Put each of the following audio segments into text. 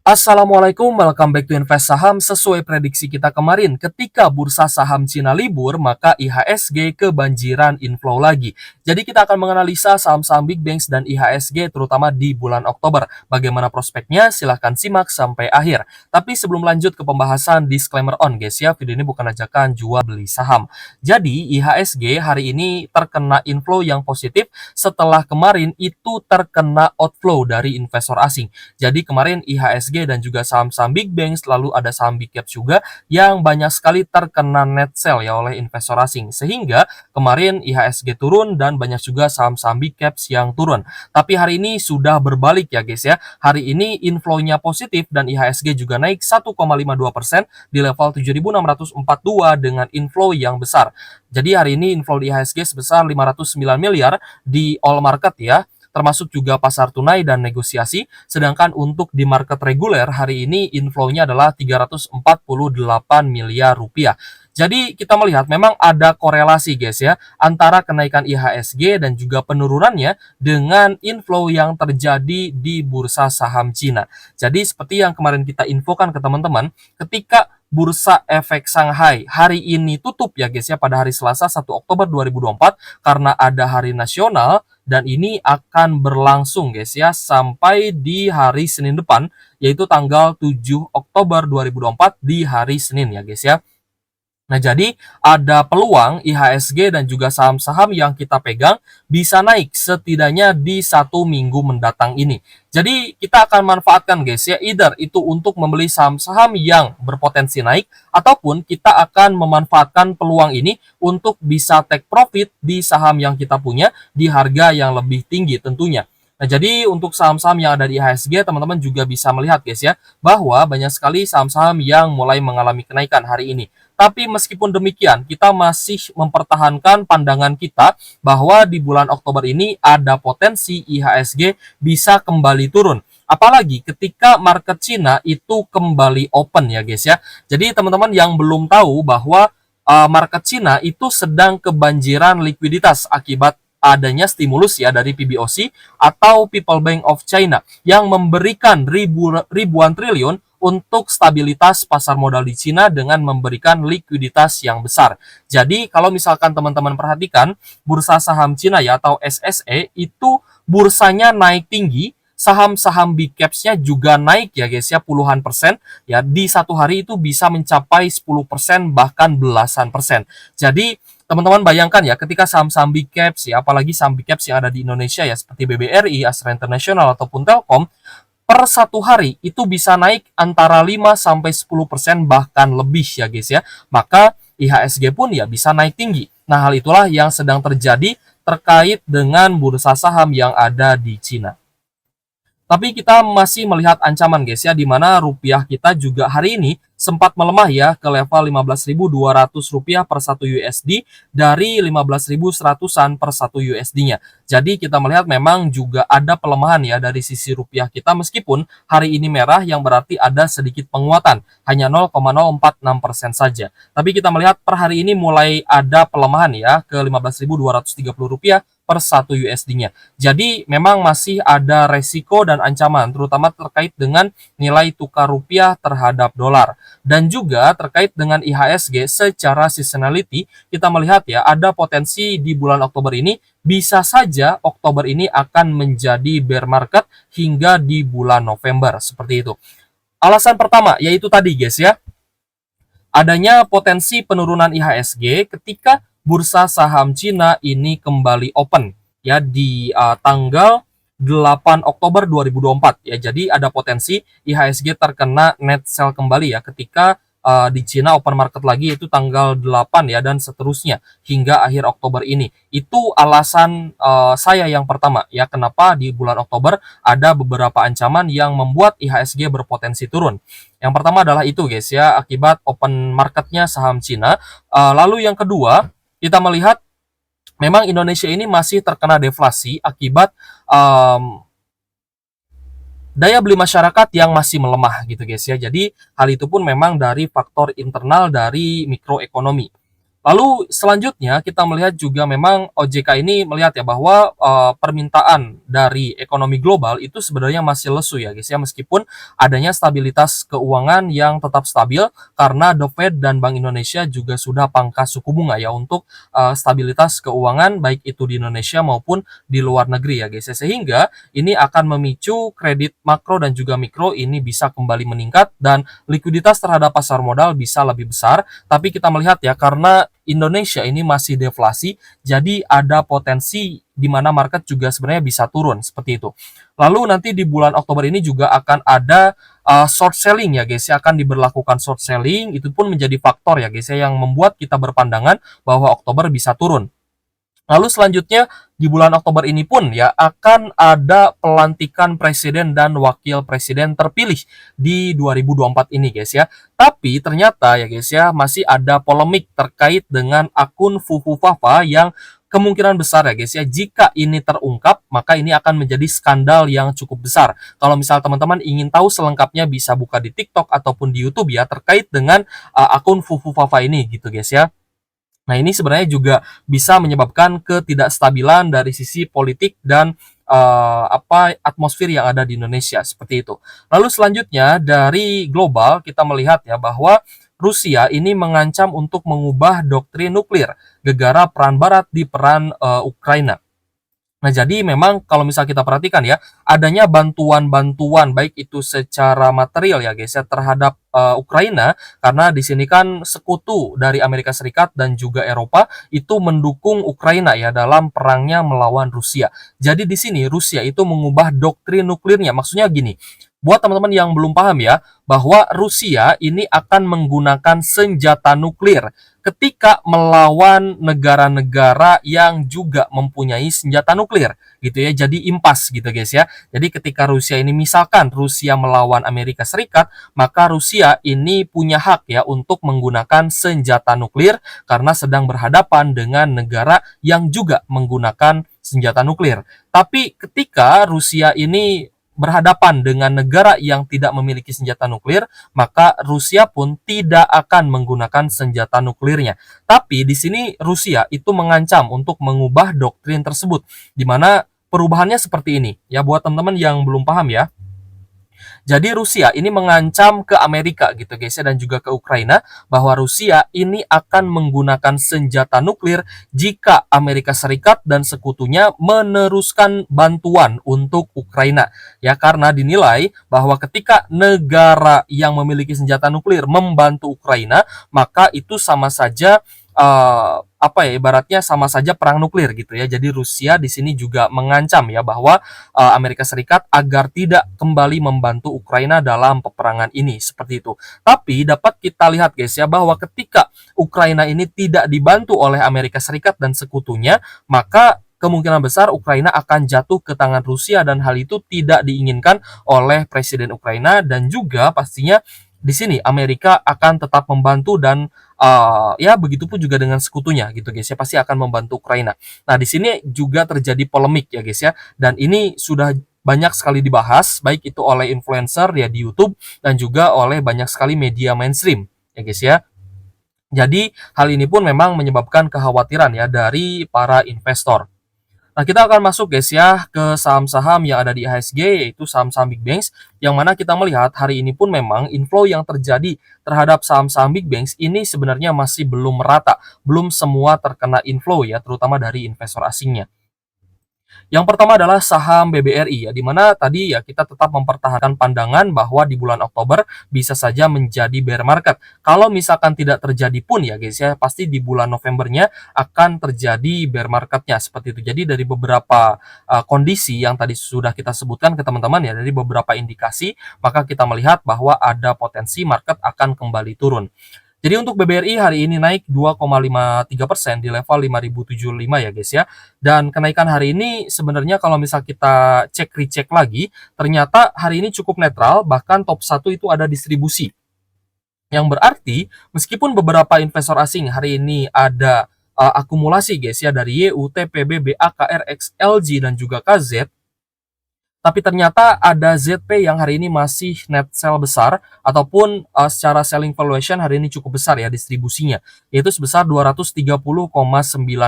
Assalamualaikum, welcome back to Invest Saham. Sesuai prediksi kita kemarin, ketika bursa saham Cina libur, maka IHSG kebanjiran inflow lagi. Jadi kita akan menganalisa saham-saham Big Banks dan IHSG terutama di bulan Oktober. Bagaimana prospeknya? Silahkan simak sampai akhir. Tapi sebelum lanjut ke pembahasan, disclaimer on guys ya, video ini bukan ajakan jual beli saham. Jadi IHSG hari ini terkena inflow yang positif setelah kemarin itu terkena outflow dari investor asing. Jadi kemarin IHSG dan juga saham-saham Big Banks, lalu ada saham Big Caps juga yang banyak sekali terkena net sell ya oleh investor asing. Sehingga kemarin IHSG turun dan banyak juga saham-saham Big Caps yang turun. Tapi hari ini sudah berbalik ya guys ya. Hari ini inflow-nya positif dan IHSG juga naik 1,52% di level 7.642 dengan inflow yang besar. Jadi hari ini inflow di IHSG sebesar 509 miliar di all market ya, termasuk juga pasar tunai dan negosiasi. Sedangkan untuk di market reguler hari ini inflow-nya adalah 348 miliar rupiah. Jadi kita melihat memang ada korelasi guys ya antara kenaikan IHSG dan juga penurunannya dengan inflow yang terjadi di bursa saham Cina. Jadi seperti yang kemarin kita infokan ke teman-teman, ketika Bursa Efek Shanghai hari ini tutup ya guys ya pada hari Selasa 1 Oktober 2024 karena ada hari nasional, dan ini akan berlangsung guys ya sampai di hari Senin depan, yaitu tanggal 7 Oktober 2024 di hari Senin ya guys ya. Nah, jadi ada peluang IHSG dan juga saham-saham yang kita pegang bisa naik setidaknya di 1 minggu mendatang ini. Jadi kita akan manfaatkan guys ya, either itu untuk membeli saham-saham yang berpotensi naik, ataupun kita akan memanfaatkan peluang ini untuk bisa take profit di saham yang kita punya di harga yang lebih tinggi tentunya. Nah, jadi untuk saham-saham yang ada di IHSG, teman-teman juga bisa melihat guys ya, bahwa banyak sekali saham-saham yang mulai mengalami kenaikan hari ini. Tapi meskipun demikian, kita masih mempertahankan pandangan kita bahwa di bulan Oktober ini ada potensi IHSG bisa kembali turun. Apalagi ketika market Cina itu kembali open ya guys ya. Jadi teman-teman yang belum tahu bahwa market Cina itu sedang kebanjiran likuiditas akibat adanya stimulus ya dari PBOC atau People Bank of China yang memberikan ribuan triliun untuk stabilitas pasar modal di Cina dengan memberikan likuiditas yang besar. Jadi kalau misalkan teman-teman perhatikan bursa saham Cina ya atau SSE itu bursanya naik tinggi, saham-saham big caps-nya juga naik ya guys ya, puluhan persen ya, di satu hari itu bisa mencapai 10% bahkan belasan persen. Jadi teman-teman bayangkan ya, ketika saham-saham big caps ya, apalagi saham big caps yang ada di Indonesia ya, seperti BBRI, Astra International ataupun Telkom, per satu hari itu bisa naik antara 5-10% bahkan lebih ya guys ya. Maka IHSG pun ya bisa naik tinggi. Nah, hal itulah yang sedang terjadi terkait dengan bursa saham yang ada di Cina. Tapi kita masih melihat ancaman guys ya, di mana rupiah kita juga hari ini sempat melemah ya ke level 15.200 rupiah per 1 USD dari 15.100-an per 1 USD-nya. Jadi kita melihat memang juga ada pelemahan ya dari sisi rupiah kita, meskipun hari ini merah yang berarti ada sedikit penguatan, hanya 0,046% saja. Tapi kita melihat per hari ini mulai ada pelemahan ya ke 15.230 rupiah per 1 USD-nya. Jadi memang masih ada resiko dan ancaman terutama terkait dengan nilai tukar rupiah terhadap dolar. Dan juga terkait dengan IHSG secara seasonality, kita melihat ya ada potensi di bulan Oktober ini bisa saja Oktober ini akan menjadi bear market hingga di bulan November seperti itu. Alasan pertama yaitu tadi guys ya, adanya potensi penurunan IHSG ketika bursa saham Cina ini kembali open ya di tanggal 8 Oktober 2024 ya. Jadi ada potensi IHSG terkena net sell kembali ya ketika di Cina open market lagi, itu tanggal 8 ya dan seterusnya hingga akhir Oktober ini. Itu alasan saya yang pertama ya, kenapa di bulan Oktober ada beberapa ancaman yang membuat IHSG berpotensi turun. Yang pertama adalah itu guys ya, akibat open marketnya saham Cina. Lalu yang kedua, kita melihat memang Indonesia ini masih terkena deflasi akibat daya beli masyarakat yang masih melemah gitu guys ya. Jadi hal itu pun memang dari faktor internal dari mikroekonomi. Lalu selanjutnya kita melihat juga memang OJK ini melihat ya bahwa permintaan dari ekonomi global itu sebenarnya masih lesu ya guys ya, meskipun adanya stabilitas keuangan yang tetap stabil karena The Fed dan Bank Indonesia juga sudah pangkas suku bunga ya untuk stabilitas keuangan baik itu di Indonesia maupun di luar negeri ya guys ya, sehingga ini akan memicu kredit makro dan juga mikro ini bisa kembali meningkat dan likuiditas terhadap pasar modal bisa lebih besar. Tapi kita melihat ya, karena Indonesia ini masih deflasi, jadi ada potensi di mana market juga sebenarnya bisa turun seperti itu. Lalu nanti di bulan Oktober ini juga akan ada short selling ya guys ya, akan diberlakukan short selling, itu pun menjadi faktor ya guys ya yang membuat kita berpandangan bahwa Oktober bisa turun. Lalu selanjutnya di bulan Oktober ini pun ya akan ada pelantikan presiden dan wakil presiden terpilih di 2024 ini guys ya. Tapi ternyata ya guys ya masih ada polemik terkait dengan akun Fufu Fafa yang kemungkinan besar ya guys ya, jika ini terungkap maka ini akan menjadi skandal yang cukup besar. Kalau misal teman-teman ingin tahu selengkapnya bisa buka di TikTok ataupun di YouTube ya terkait dengan akun Fufu Fafa ini gitu guys ya. Nah, ini sebenarnya juga bisa menyebabkan ketidakstabilan dari sisi politik dan atmosfer yang ada di Indonesia seperti itu. Lalu selanjutnya dari global kita melihat ya bahwa Rusia ini mengancam untuk mengubah doktrin nuklir gegara peran Barat di peran Ukraina. Nah, jadi memang kalau misal kita perhatikan ya, adanya bantuan-bantuan baik itu secara material ya guys ya terhadap Ukraina, karena di sini kan sekutu dari Amerika Serikat dan juga Eropa itu mendukung Ukraina ya dalam perangnya melawan Rusia. Jadi di sini Rusia itu mengubah doktrin nuklirnya. Maksudnya gini, buat teman-teman yang belum paham ya, bahwa Rusia ini akan menggunakan senjata nuklir ketika melawan negara-negara yang juga mempunyai senjata nuklir gitu ya. Jadi impas gitu guys ya. Jadi ketika Rusia ini misalkan Rusia melawan Amerika Serikat, maka Rusia ini punya hak ya untuk menggunakan senjata nuklir karena sedang berhadapan dengan negara yang juga menggunakan senjata nuklir. Tapi ketika Rusia ini berhadapan dengan negara yang tidak memiliki senjata nuklir, maka Rusia pun tidak akan menggunakan senjata nuklirnya. Tapi di sini Rusia itu mengancam untuk mengubah doktrin tersebut, di mana perubahannya seperti ini. Ya, buat teman-teman yang belum paham ya, jadi Rusia ini mengancam ke Amerika gitu guys ya dan juga ke Ukraina bahwa Rusia ini akan menggunakan senjata nuklir jika Amerika Serikat dan sekutunya meneruskan bantuan untuk Ukraina. Ya, karena dinilai bahwa ketika negara yang memiliki senjata nuklir membantu Ukraina, maka itu sama saja ibaratnya sama saja perang nuklir gitu ya. Jadi Rusia di sini juga mengancam ya bahwa Amerika Serikat agar tidak kembali membantu Ukraina dalam peperangan ini seperti itu. Tapi dapat kita lihat guys ya bahwa ketika Ukraina ini tidak dibantu oleh Amerika Serikat dan sekutunya, maka kemungkinan besar Ukraina akan jatuh ke tangan Rusia dan hal itu tidak diinginkan oleh Presiden Ukraina dan juga pastinya di sini Amerika akan tetap membantu dan ya begitupun juga dengan sekutunya gitu guys ya, pasti akan membantu Ukraina. Nah, di sini juga terjadi polemik ya guys ya, dan ini sudah banyak sekali dibahas baik itu oleh influencer ya di YouTube dan juga oleh banyak sekali media mainstream ya guys ya. Jadi hal ini pun memang menyebabkan kekhawatiran ya dari para investor. Nah, kita akan masuk guys ya ke saham-saham yang ada di IHSG, yaitu saham-saham big banks, yang mana kita melihat hari ini pun memang inflow yang terjadi terhadap saham-saham big banks ini sebenarnya masih belum merata, belum semua terkena inflow ya, terutama dari investor asingnya. Yang pertama adalah saham BBRI ya, di mana tadi ya kita tetap mempertahankan pandangan bahwa di bulan Oktober bisa saja menjadi bear market. Kalau misalkan tidak terjadi pun ya guys ya, pasti di bulan Novembernya akan terjadi bear marketnya seperti itu. Jadi dari beberapa kondisi yang tadi sudah kita sebutkan ke teman-teman ya, dari beberapa indikasi, maka kita melihat bahwa ada potensi market akan kembali turun. Jadi untuk BBRI hari ini naik 2,53% di level 5.075 ya guys ya. Dan kenaikan hari ini sebenarnya kalau misal kita cek-recheck lagi, ternyata hari ini cukup netral, bahkan top 1 itu ada distribusi. Yang berarti meskipun beberapa investor asing hari ini ada akumulasi guys ya dari YU, TPB, BAKR, XLG dan juga KZ, Tapi ternyata ada ZP yang hari ini masih net sell besar ataupun secara selling valuation hari ini cukup besar ya distribusinya, yaitu sebesar 230,9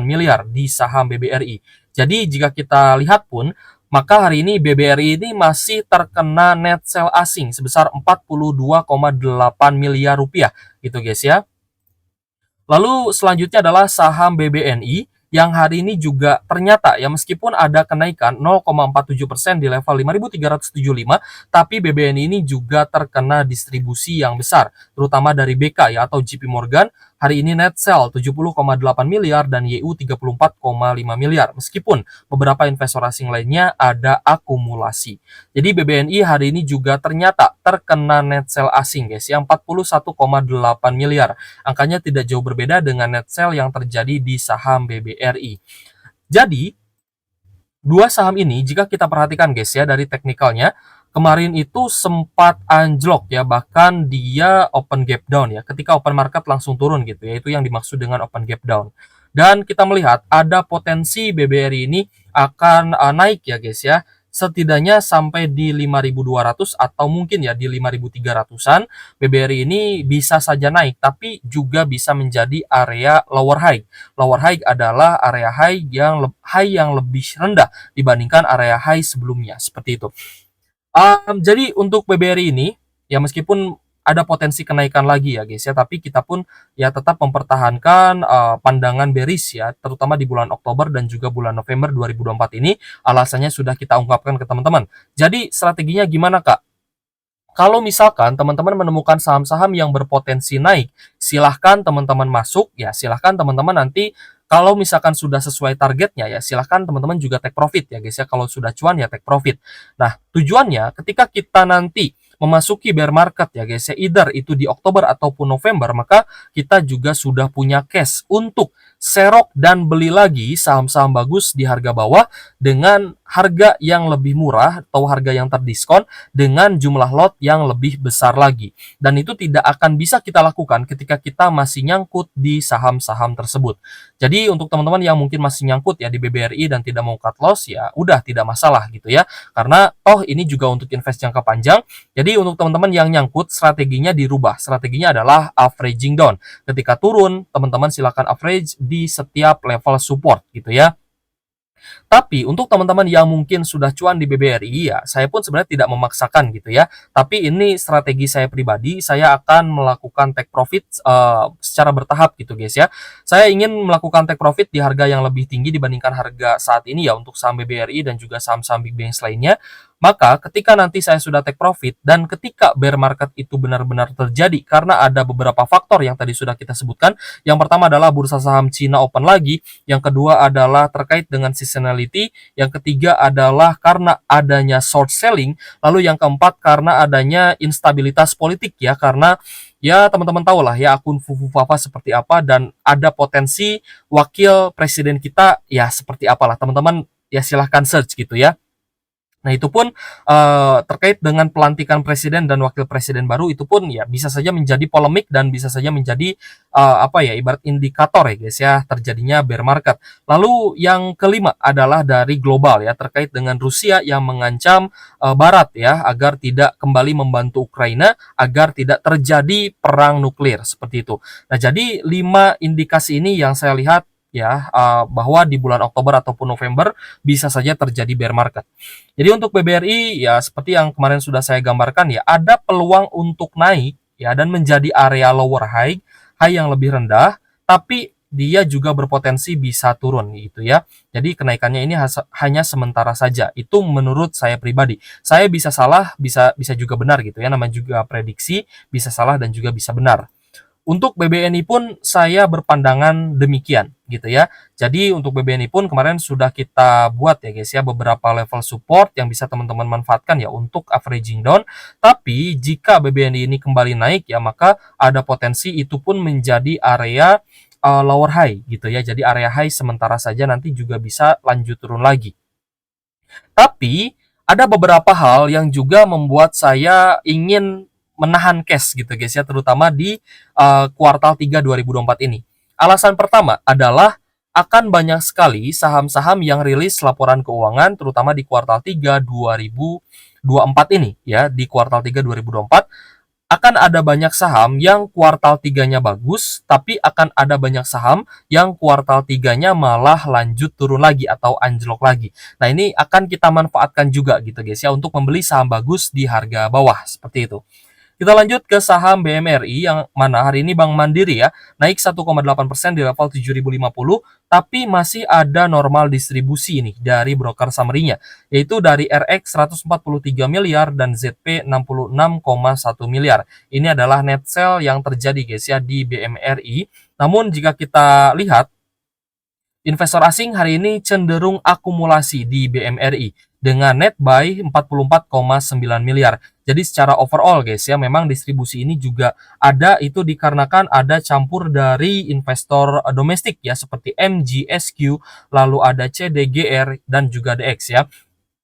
miliar di saham BBRI. Jadi jika kita lihat pun, maka hari ini BBRI ini masih terkena net sell asing sebesar 42,8 miliar rupiah gitu guys ya. Lalu selanjutnya adalah saham BBNI yang hari ini juga ternyata ya meskipun ada kenaikan 0,47% di level 5.375, tapi BBNI ini juga terkena distribusi yang besar, terutama dari BK ya atau JP Morgan. Hari ini net sell 70,8 miliar dan YU 34,5 miliar. Meskipun beberapa investor asing lainnya ada akumulasi. Jadi BBNI hari ini juga ternyata terkena net sell asing guys yang 41,8 miliar. Angkanya tidak jauh berbeda dengan net sell yang terjadi di saham BBRI. Jadi, dua saham ini jika kita perhatikan guys ya dari teknikalnya, kemarin itu sempat anjlok ya, bahkan dia open gap down ya. Ketika open market langsung turun gitu ya, itu yang dimaksud dengan open gap down. Dan kita melihat ada potensi BBRI ini akan naik ya guys ya, setidaknya sampai di 5.200 atau mungkin ya di 5.300-an. BBRI ini bisa saja naik, tapi juga bisa menjadi area lower high. Lower high adalah area high yang lebih rendah dibandingkan area high sebelumnya, seperti itu. Jadi untuk BBRI ini, ya meskipun ada potensi kenaikan lagi ya guys ya, tapi kita pun ya tetap mempertahankan pandangan bearish ya, terutama di bulan Oktober dan juga bulan November 2024 ini. Alasannya sudah kita ungkapkan ke teman-teman. Jadi strateginya gimana Kak? Kalau misalkan teman-teman menemukan saham-saham yang berpotensi naik, silahkan teman-teman masuk, ya silahkan teman-teman nanti kalau misalkan sudah sesuai targetnya ya silahkan teman-teman juga take profit ya guys ya. Kalau sudah cuan ya take profit. Nah tujuannya ketika kita nanti memasuki bear market ya guys ya, either itu di Oktober ataupun November, maka kita juga sudah punya cash untuk serok dan beli lagi saham-saham bagus di harga bawah dengan harga yang lebih murah atau harga yang terdiskon dengan jumlah lot yang lebih besar lagi. Dan itu tidak akan bisa kita lakukan ketika kita masih nyangkut di saham-saham tersebut. Jadi untuk teman-teman yang mungkin masih nyangkut ya di BBRI dan tidak mau cut loss ya udah tidak masalah gitu ya. Karena toh ini juga untuk invest jangka panjang. Jadi untuk teman-teman yang nyangkut strateginya dirubah. Strateginya adalah averaging down. Ketika turun, teman-teman silakan average di setiap level support gitu ya. Tapi untuk teman-teman yang mungkin sudah cuan di BBRI ya, saya pun sebenarnya tidak memaksakan gitu ya. Tapi ini strategi saya pribadi, saya akan melakukan take profit secara bertahap gitu guys ya. Saya ingin melakukan take profit di harga yang lebih tinggi dibandingkan harga saat ini ya untuk saham BBRI dan juga saham-saham big banks lainnya. Maka ketika nanti saya sudah take profit dan ketika bear market itu benar-benar terjadi karena ada beberapa faktor yang tadi sudah kita sebutkan. Yang pertama adalah bursa saham Cina open lagi, yang kedua adalah terkait dengan seasonality, yang ketiga adalah karena adanya short selling, lalu yang keempat karena adanya instabilitas politik ya, karena ya teman-teman tahu lah ya akun Fufu Fafa seperti apa dan ada potensi wakil presiden kita ya seperti apalah teman-teman ya silahkan search gitu ya. Nah, itu pun terkait dengan pelantikan presiden dan wakil presiden baru itu pun ya bisa saja menjadi polemik dan bisa saja menjadi apa ya ibarat indikator ya guys ya terjadinya bear market. Lalu yang kelima adalah dari global ya terkait dengan Rusia yang mengancam Barat ya agar tidak kembali membantu Ukraina agar tidak terjadi perang nuklir seperti itu. Nah, jadi 5 indikasi ini yang saya lihat ya bahwa di bulan Oktober ataupun November bisa saja terjadi bear market. Jadi untuk BBRI ya seperti yang kemarin sudah saya gambarkan ya ada peluang untuk naik ya dan menjadi area lower high, high yang lebih rendah, tapi dia juga berpotensi bisa turun gitu ya. Jadi kenaikannya ini hanya sementara saja. Itu menurut saya pribadi. Saya bisa salah, bisa juga benar gitu ya. Namanya juga prediksi, bisa salah dan juga bisa benar. Untuk BBNI pun saya berpandangan demikian gitu ya. Jadi untuk BBNI pun kemarin sudah kita buat ya guys ya beberapa level support yang bisa teman-teman manfaatkan ya untuk averaging down. Tapi jika BBNI ini kembali naik ya maka ada potensi itu pun menjadi area lower high gitu ya. Jadi area high sementara saja nanti juga bisa lanjut turun lagi. Tapi ada beberapa hal yang juga membuat saya ingin menahan cash gitu guys ya, terutama di kuartal 3 2024 ini. Alasan pertama adalah akan banyak sekali saham-saham yang rilis laporan keuangan terutama di kuartal 3 2024 ini ya, di kuartal 3 2024 akan ada banyak saham yang kuartal 3-nya bagus, tapi akan ada banyak saham yang kuartal 3-nya malah lanjut turun lagi atau anjlok lagi. Nah, ini akan kita manfaatkan juga gitu guys ya untuk membeli saham bagus di harga bawah seperti itu. Kita lanjut ke saham BMRI yang mana hari ini Bank Mandiri ya naik 1,8% di level 7.050, tapi masih ada normal distribusi nih dari broker summary-nya, yaitu dari RX 143 miliar dan ZP 66,1 miliar. Ini adalah net sell yang terjadi guys ya di BMRI. Namun jika kita lihat investor asing hari ini cenderung akumulasi di BMRI dengan net buy 44,9 miliar. Jadi secara overall guys ya, memang distribusi ini juga ada itu dikarenakan ada campur dari investor domestik ya seperti MGSQ, lalu ada CDGR dan juga DX ya.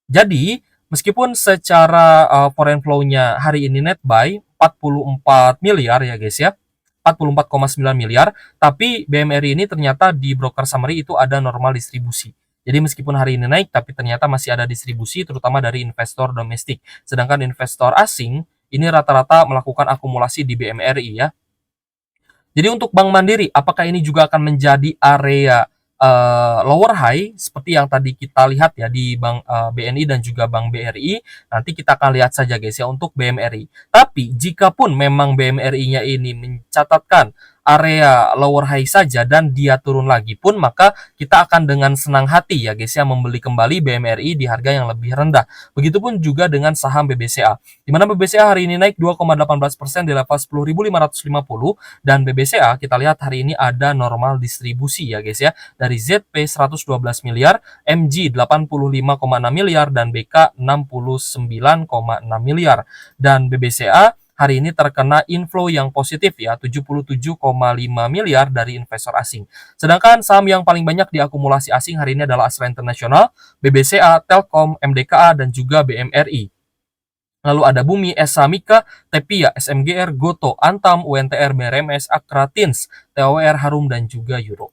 Jadi meskipun secara foreign flow-nya hari ini net buy 44 miliar ya guys ya, 44,9 miliar, tapi BMRI ini ternyata di broker summary itu ada normal distribusi. Jadi meskipun hari ini naik, tapi ternyata masih ada distribusi terutama dari investor domestik. Sedangkan investor asing ini rata-rata melakukan akumulasi di BMRI ya. Jadi untuk Bank Mandiri, apakah ini juga akan menjadi area lower high seperti yang tadi kita lihat ya di Bank BNI dan juga Bank BRI? Nanti kita akan lihat saja guys ya untuk BMRI. Tapi jikapun memang BMRI-nya ini mencatatkan area lower high saja dan dia turun lagi pun, maka kita akan dengan senang hati ya guys ya membeli kembali BMRI di harga yang lebih rendah. Begitupun juga dengan saham BBCA, di mana BBCA hari ini naik 2,18% di level 10.550, dan BBCA kita lihat hari ini ada normal distribusi ya guys ya, dari ZP 112 miliar, MG 85,6 miliar, dan BK 69,6 miliar. Dan BBCA hari ini terkena inflow yang positif ya, 77,5 miliar dari investor asing. Sedangkan saham yang paling banyak diakumulasi asing hari ini adalah Astra International, BBCA, Telkom, MDKA, dan juga BMRI. Lalu ada Bumi, Esa Mika, Tepia, SMGR, Goto, Antam, UNTR, BRMS, Akra, Tins, TOWR, Harum, dan juga Euro.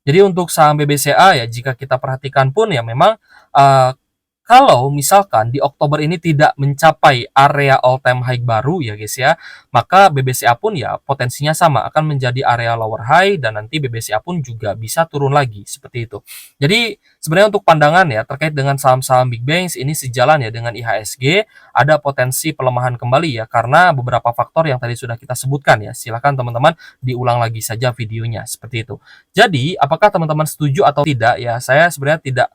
Jadi untuk saham BBCA ya, jika kita perhatikan pun ya memang kalau misalkan di Oktober ini tidak mencapai area all time high baru ya guys ya, maka BBCA pun ya potensinya sama akan menjadi area lower high, dan nanti BBCA pun juga bisa turun lagi seperti itu. Jadi sebenarnya untuk pandangan ya terkait dengan saham-saham big banks ini sejalan ya dengan IHSG, ada potensi pelemahan kembali ya karena beberapa faktor yang tadi sudah kita sebutkan ya. Silakan teman-teman diulang lagi saja videonya seperti itu. Jadi apakah teman-teman setuju atau tidak ya, saya sebenarnya tidak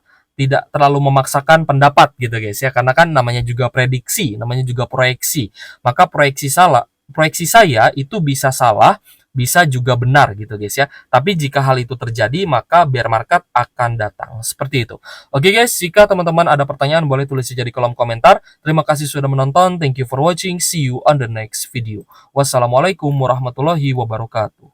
terlalu memaksakan pendapat gitu guys ya, karena kan namanya juga prediksi, namanya juga proyeksi. Maka proyeksi saya itu bisa salah, bisa juga benar gitu guys ya. Tapi jika hal itu terjadi, maka bear market akan datang seperti itu. Oke guys, jika teman-teman ada pertanyaan boleh tulis saja di kolom komentar. Terima kasih sudah menonton. Thank you for watching. See you on the next video. Wassalamualaikum warahmatullahi wabarakatuh.